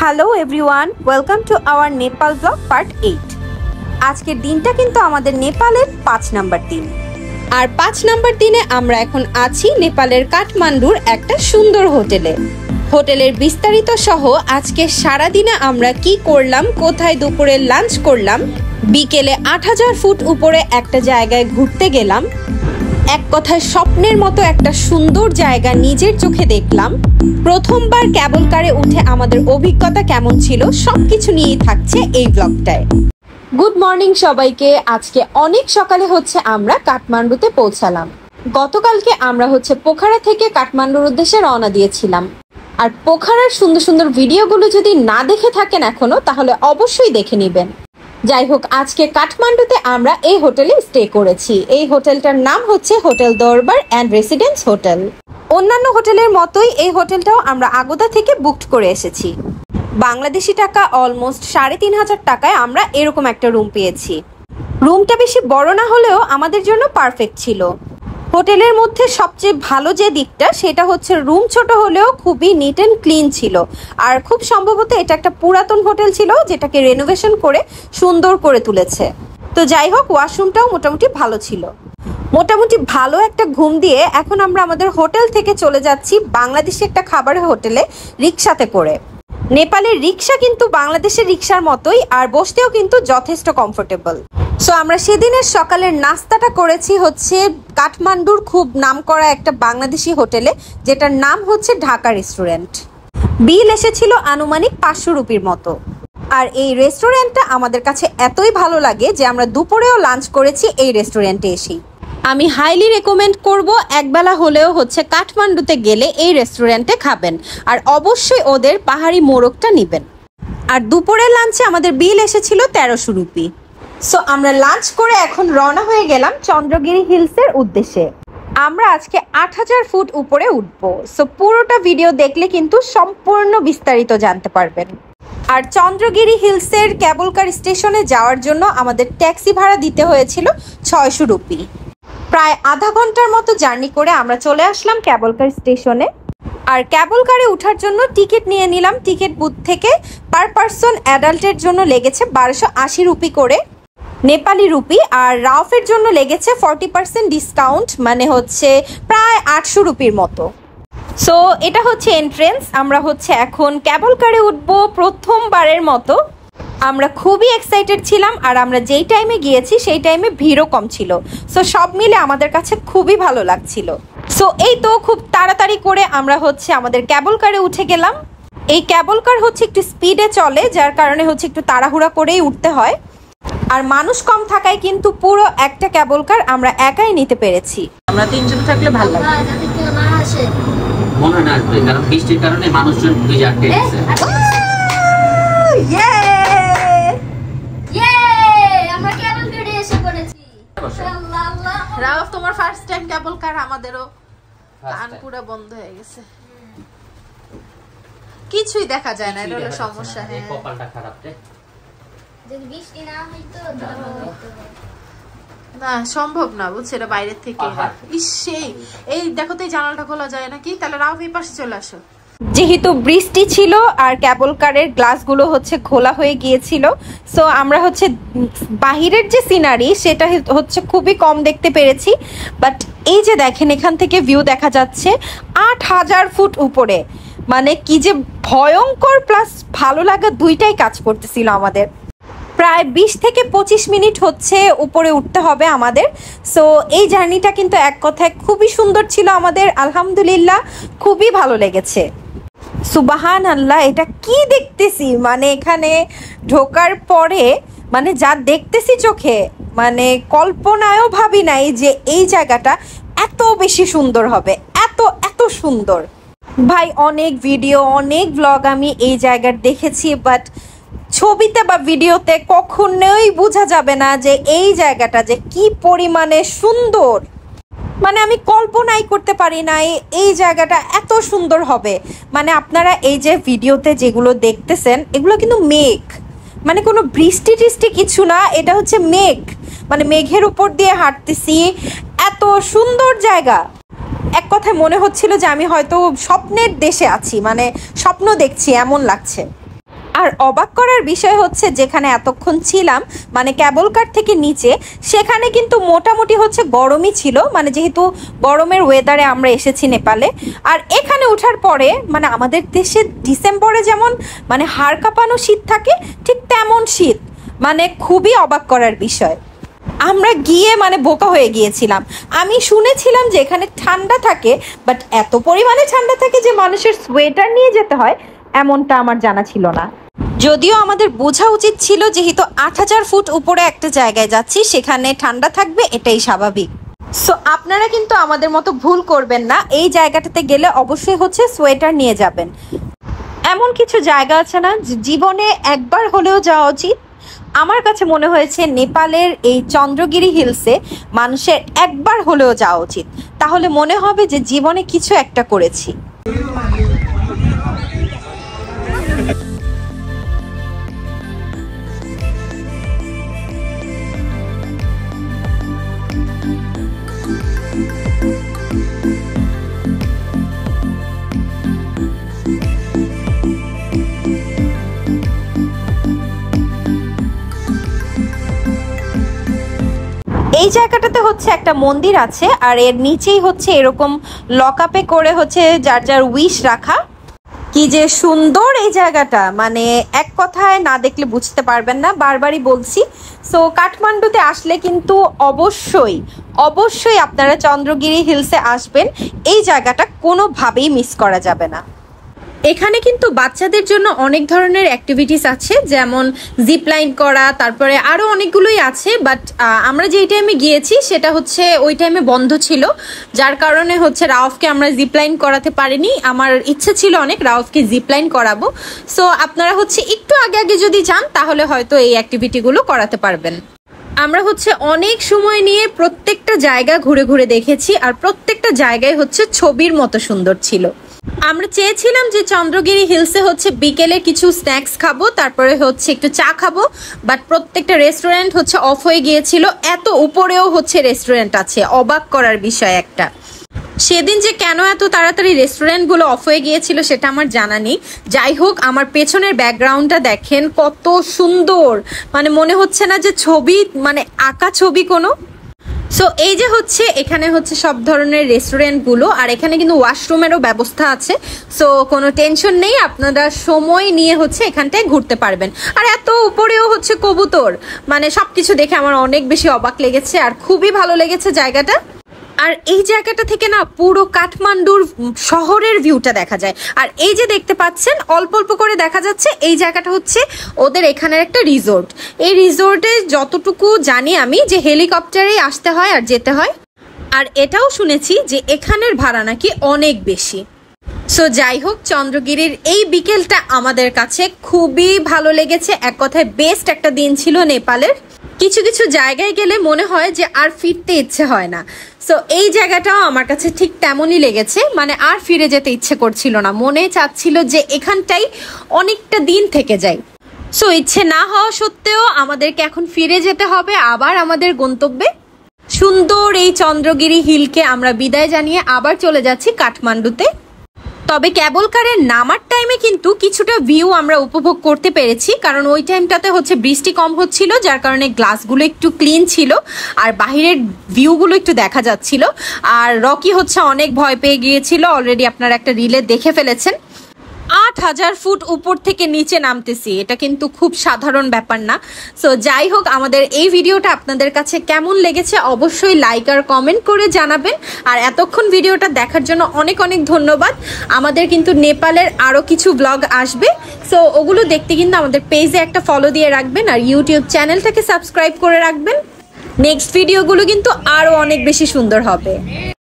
Hello everyone, welcome to our Nepal blog part 8। আজকের দিনটা কিন্তু আমাদের নেপালের 5 নাম্বার দিন। আর 5 নাম্বার দিনে আমরা এখন আছি নেপালের কাঠমান্ডুর একটা সুন্দর হোটেলে। হোটেলের বিস্তারিত সহ আজকে সারা দিনে আমরা কি করলাম, কোথায় দুপুরে লাঞ্চ করলাম, বিকেলে 8000 ফুট উপরে একটা জায়গায় ঘুরতে গেলাম, এক কথায় স্বপ্নের মতো একটা সুন্দর জায়গা নিজের চোখে দেখলাম, প্রথমবার ক্যাবল কারে উঠে আমাদের অভিজ্ঞতা কেমন ছিল, সবকিছু নিয়েই থাকছে এই ব্লগটায়। গুড মর্নিং সবাইকে। আজকে অনেক সকালে আমরা কাঠমান্ডুতে পৌঁছালাম। গতকালকে আমরা পোখারা থেকে কাঠমান্ডুর উদ্দেশ্যে রওনা দিয়েছিলাম। আর পোখারার সুন্দর সুন্দর ভিডিওগুলো যদি না দেখে থাকেন এখনো, তাহলে অবশ্যই দেখে নেবেন। যাই হোক, আজকে কাঠমান্ডুতে আমরা এই হোটেলে স্টে করেছি। এই হোটেলটার নাম হোটেল দরবার অ্যান্ড রেসিডেন্স হোটেল। অন্যান্য হোটেলের মতোই এই হোটেলটাও আমরা আগোদা থেকে বুকড করে এসেছি। বাংলাদেশি টাকা অলমোস্ট 3500 টাকায় আমরা এরকম একটা রুম পেয়েছি। রুমটা বেশি বড় না হলেও আমাদের জন্য পারফেক্ট ছিল। হোটেলের মধ্যে সবচেয়ে ভালো যে দিকটা সেটা রুম ছোট হলেও খুবই নিট অ্যান্ড ক্লিন ছিল। আর খুব সম্ভবত এটা একটা পুরাতন হোটেল ছিল, যেটাকে রেনোভেশন করে সুন্দর করে তুলেছে। তো যাই হোক, ওয়াশরুমটাও মোটামুটি ভালো ছিল। মোটামুটি ভালো একটা ঘুম দিয়ে এখন আমরা আমাদের হোটেল থেকে চলে যাচ্ছি বাংলাদেশি একটা খাবারের হোটেলে রিক্সাতে করে। নেপালের রিক্সা কিন্তু বাংলাদেশের রিক্সার মতোই, আর বসতেও কিন্তু যথেষ্ট কমফোর্টেবল। সো আমরা সেদিনের সকালের নাস্তাটা করেছি কাঠমান্ডুর খুব নামকরা একটা বাংলাদেশি হোটেলে, যেটার নাম ঢাকা রেস্টুরেন্ট। বিল এসেছিল আনুমানিক 500 রুপির মতো। আর এই রেস্টুরেন্টটা আমাদের কাছে এতই ভালো লাগে যে আমরা দুপুরেও লাঞ্চ করেছি এই রেস্টুরেন্টে এসেই। আমি হাইলি রেকমেন্ড করব, একবেলা হলেও কাঠমান্ডুতে গেলে এই রেস্টুরেন্টে খাবেন, আর অবশ্যই ওদের পাহাড়ি মোরগটা নেবেন। আর দুপুরের লাঞ্চে আমাদের বিল এসেছিল 1300 রুপি। সো আমরা লাঞ্চ করে এখন রওনা হয়ে গেলাম চন্দ্রগিরি হিলসের উদ্দেশ্যে। আমরা আজকে 8000 ফুট উপরে উঠবো। সো পুরোটা ভিডিও দেখলে কিন্তু সম্পূর্ণ বিস্তারিত জানতে পারবেন। আর চন্দ্রগিরি হিলসের ক্যাবল কার স্টেশনে যাওয়ার জন্য আমাদের ট্যাক্সি ভাড়া দিতে হয়েছিল 600 রুপি। প্রায় আধা ঘন্টার মতো জার্নি করে আমরা চলে আসলাম ক্যাবল কার স্টেশনে। আর ক্যাবল কারে ওঠার জন্য টিকিট নিয়ে নিলাম টিকিট বুথ থেকে। পার পারসন অ্যাডাল্টের জন্য লেগেছে 1280 রুপি করে নেপালি রুপি, আর রাউফের জন্য লেগেছে 40% ডিসকাউন্ট, মানে প্রায় 800 রুপির মতো। সো এটা এন্ট্রেন্স। আমরা এখন ক্যাবল কারে উঠবো প্রথমবারের মতো। আমরা খুবই এক্সাইটেড ছিলাম, আর আমরা যেই টাইমে গিয়েছি সেই টাইমে ভিড়ও কম ছিল। সো সব মিলে আমাদের কাছে খুবই ভালো লাগছিল। সো এই তো খুব তাড়াতাড়ি করে আমরা আমাদের ক্যাবল কারে উঠে গেলাম। এই ক্যাবল কার একটু স্পিডে চলে, যার কারণে একটু তাড়াহুড়া করেই উঠতে হয়। আর মানুষ কম থাকায় কিন্তু পুরো একটা ক্যাবল কার আমরা একাই নিতে পেরেছি। আমরা 3 জন থাকলে ভালো লাগবে। মনে না আসবে, কারণ বৃষ্টির কারণে মানুষজন ভিজে আটকে গেছে। আমরা ক্যাবল কারে এসে পড়েছি। রাউফ, তোমার ফার্স্ট টাইম ক্যাবল কার, আমাদেরও কান পুরো বন্ধ হয়ে গেছে, কিছুই দেখা যায় না। এটা হলো সমস্যা। হ্যাঁ, কপালটা খারাপ রে। যদি বৃষ্টি না হইতো না, সম্ভব না, বুঝছো, এটা বাইরের থেকে। এই দেখো তো, এই জানালাটা খোলা যায় নাকি? তাহলে রাউফ এই পাশে চলে আসো। যেহেতু বৃষ্টি ছিল আর ক্যাবল কারের গ্লাসগুলো খোলা হয়ে গিয়েছিল, সো আমরা বাহিরের যে সিনারি সেটা খুবই কম দেখতে পেরেছি। বাট এই যে দেখেন, এখান থেকে ভিউ দেখা যাচ্ছে 8000 ফুট উপরে। মানে কি যে ভয়ঙ্কর প্লাস ভালো লাগা দুইটাই কাজ করতেছিল আমাদের। প্রায় 20 থেকে 25 মিনিট উপরে উঠতে হবে আমাদের। সো এই জার্নিটা কিন্তু এক কথায় খুবই সুন্দর ছিল আমাদের। আলহামদুলিল্লাহ, খুবই ভালো লেগেছে। সুবাহান আল্লাহ, এটা কি দেখতেছি! মানে এখানে ঢোকার পরে যা দেখতেছি চোখে, কল্পনায়ও ভাবি নাই যে এই জায়গাটা এত বেশি সুন্দর হবে, এত সুন্দর। ভাই, অনেক ভিডিও, অনেক ব্লগ আমি এই জায়গার দেখেছি, বাট ছবিতে বা ভিডিওতে কখনোই বোঝা যাবে না যে এই জায়গাটা যে কি পরিমাণে সুন্দর। আমি কল্পনাই করতে পারি না এই জায়গাটা এত সুন্দর হবে। আপনারা এই যে ভিডিওতে যেগুলো দেখতেছেন, এগুলো কিন্তু মেঘ, কোনো বৃষ্টি টিষ্টি কিছু না, এটা মেঘ। মেঘের উপর দিয়ে হাঁটতেছি, এত সুন্দর জায়গা। এক কথায় মনে হচ্ছিল যে আমি হয়তো স্বপ্নের দেশে আছি, স্বপ্ন দেখছি এমন লাগছে। আর অবাক করার বিষয় হচ্ছে যেখানে এতক্ষণ ছিলাম মানে ক্যাবল কার থেকে নিচে, সেখানে কিন্তু মোটামুটি হচ্ছে গরমই ছিল, মানে যেহেতু গরমের ওয়েদারে আমরা এসেছি নেপালে। আর এখানে ওঠার পরে মানে আমাদের দেশে ডিসেম্বরে যেমন মানে হাড় কাঁপানো শীত থাকে, ঠিক তেমন শীত, মানে খুবই অবাক করার বিষয়। আমরা গিয়ে মানে বোকা হয়ে গিয়েছিলাম। আমি শুনেছিলাম যে এখানে ঠান্ডা থাকে, বাট এত পরিমাণে ঠান্ডা থাকে যে মানুষের সোয়েটার নিয়ে যেতে হয় এমনটা আমার জানা ছিল না। যদিও আমাদের বোঝা উচিত ছিল, যেহেতু 8000 ফুট উপরে একটা জায়গায় যাচ্ছি, সেখানে ঠান্ডা থাকবে, এটাই স্বাভাবিক। সো আপনারা কিন্তু আমাদের মতো ভুল করবেন না, এই জায়গাটাতে গেলে অবশ্যই হচ্ছে সোয়েটার নিয়ে যাবেন। এমন কিছু জায়গা আছে না জীবনে একবার হলেও যাওয়া উচিত? আমার কাছে মনে হয়েছে নেপালের এই চন্দ্রগিরি হিলসে মানুষের একবার হলেও যাওয়া উচিত, তাহলে মনে হবে যে জীবনে কিছু একটা করেছি। এই জায়গাটাতে হচ্ছে একটা মন্দির আছে, আর এর নিচেই হচ্ছে এরকম লকআপে করে হচ্ছে যার যার উইশ রাখা। কি যে সুন্দর এই জায়গাটা, মানে এক কথায় না দেখলে বুঝতে পারবেন না, বারবারই বলছি। সো কাঠমান্ডুতে আসলে কিন্তু অবশ্যই অবশ্যই আপনারা চন্দ্রগিরি হিলসে আসবেন, এই জায়গাটা কোনোভাবেই মিস করা যাবে না। এখানে কিন্তু বাচ্চাদের জন্য অনেক ধরনের অ্যাক্টিভিটিস আছে, যেমন জিপ লাইন করা, তারপরে আরও অনেকগুলোই আছে। বাট আমরা যেই টাইমে গিয়েছি সেটা হচ্ছে ওই টাইমে বন্ধ ছিল, যার কারণে হচ্ছে রাউফকে আমরা জিপ লাইন করাতে পারিনি। আমার ইচ্ছে ছিল অনেক রাউফকে জিপ লাইন করাবো। সো আপনারা হচ্ছে একটু আগে আগে যদি যান তাহলে হয়তো এই অ্যাক্টিভিটিগুলো করাতে পারবেন। আমরা হচ্ছে অনেক সময় নিয়ে প্রত্যেকটা জায়গা ঘুরে ঘুরে দেখেছি, আর প্রত্যেকটা জায়গায় হচ্ছে ছবির মতো সুন্দর ছিল। আমরা চেয়েছিলাম যে চন্দ্রগিরি হিলসে হচ্ছে বিকেলে কিছু স্ন্যাক্স খাবো, তারপরে হচ্ছে একটু চা খাবো, বাট প্রত্যেকটা রেস্টুরেন্ট হচ্ছে অফ হয়ে গিয়েছিল। এত উপরেও হচ্ছে রেস্টুরেন্ট আছে, অবাক করার বিষয় একটা। সেদিন যে কেন এত তাড়াতাড়ি রেস্টুরেন্টগুলো অফ হয়ে গিয়েছিল সেটা আমার জানা নেই। যাই হোক, আমার পেছনের ব্যাকগ্রাউন্ডটা দেখেন কত সুন্দর, মানে মনে হচ্ছে না যে ছবি, মানে আঁকা ছবি কোনো। সো এই যে হচ্ছে এখানে হচ্ছে সব ধরনের রেস্টুরেন্টগুলো, আর এখানে কিন্তু ওয়াশরুমেরও ব্যবস্থা আছে। সো কোনো টেনশন নেই, আপনারা সময় নিয়ে হচ্ছে এখানটায় ঘুরতে পারবেন। আর এত উপরেও হচ্ছে কবুতর, মানে সবকিছু দেখে আমার অনেক বেশি অবাক লেগেছে, আর খুবই ভালো লেগেছে জায়গাটা। আর এই জায়গাটা থেকে না পুরো কাঠমান্ডুর শহরের ভিউটা দেখা যায়। আর এই যে দেখতে পাচ্ছেন অল্প অল্প করে দেখা যাচ্ছে, এই জায়গাটা হচ্ছে ওদের এখানের একটা রিসোর্ট। এই রিসোর্টে যতটুকু জানি আমি যে হেলিকপ্টারেই আসতে হয় আর যেতে হয়, আর এটাও শুনেছি যে এখানের ভাড়া নাকি অনেক বেশি। সো যাই হোক, চন্দ্রগিরির এই বিকেলটা আমাদের কাছে খুবই ভালো লেগেছে। এক কথায় বেস্ট একটা দিন ছিল নেপালের। কিছু কিছু জায়গায় গেলে মনে হয় যে আর ফিরতে ইচ্ছে হয় না। সো এই জায়গাটাও আমার কাছে ঠিক তেমনই লেগেছে, মানে আর ফিরে যেতে ইচ্ছে করছিল না, মনে চাচ্ছিল যে এখানটাই অনেকটা দিন থেকে যাই। সো ইচ্ছে না হওয়া সত্ত্বেও আমাদেরকে এখন ফিরে যেতে হবে আবার আমাদের গন্তব্যে। সুন্দর এই চন্দ্রগিরি হিলকে আমরা বিদায় জানিয়ে আবার চলে যাচ্ছি কাঠমান্ডুতে। তবে ক্যাবল কারের নামার টাইমে কিন্তু কিছুটা ভিউ আমরা উপভোগ করতে পেরেছি, কারণ ওই টাইমটাতে হচ্ছে বৃষ্টি কম হচ্ছিল, যার কারণে গ্লাসগুলো একটু ক্লিন ছিল আর বাহিরের ভিউগুলো একটু দেখা যাচ্ছিল। আর রকি হচ্ছে অনেক ভয় পেয়ে গিয়েছিল, অলরেডি আপনারা একটা রিলে দেখে ফেলেছেন। 8000 ফুট উপর থেকে নিচে নামতেছি, এটা কিন্তু খুব সাধারণ ব্যাপার না। সো যাই হোক, আমাদের এই ভিডিওটা আপনাদের কাছে কেমন লেগেছে অবশ্যই লাইক আর কমেন্ট করে জানাবেন। আর এতক্ষণ ভিডিওটা দেখার জন্য অনেক অনেক ধন্যবাদ। আমাদের কিন্তু নেপালের আরও কিছু ব্লগ আসবে, সো ওগুলো দেখতে কিন্তু আমাদের পেজে একটা ফলো দিয়ে রাখবেন, আর ইউটিউব চ্যানেলটাকে সাবস্ক্রাইব করে রাখবেন। নেক্সট ভিডিওগুলো কিন্তু আরও অনেক বেশি সুন্দর হবে।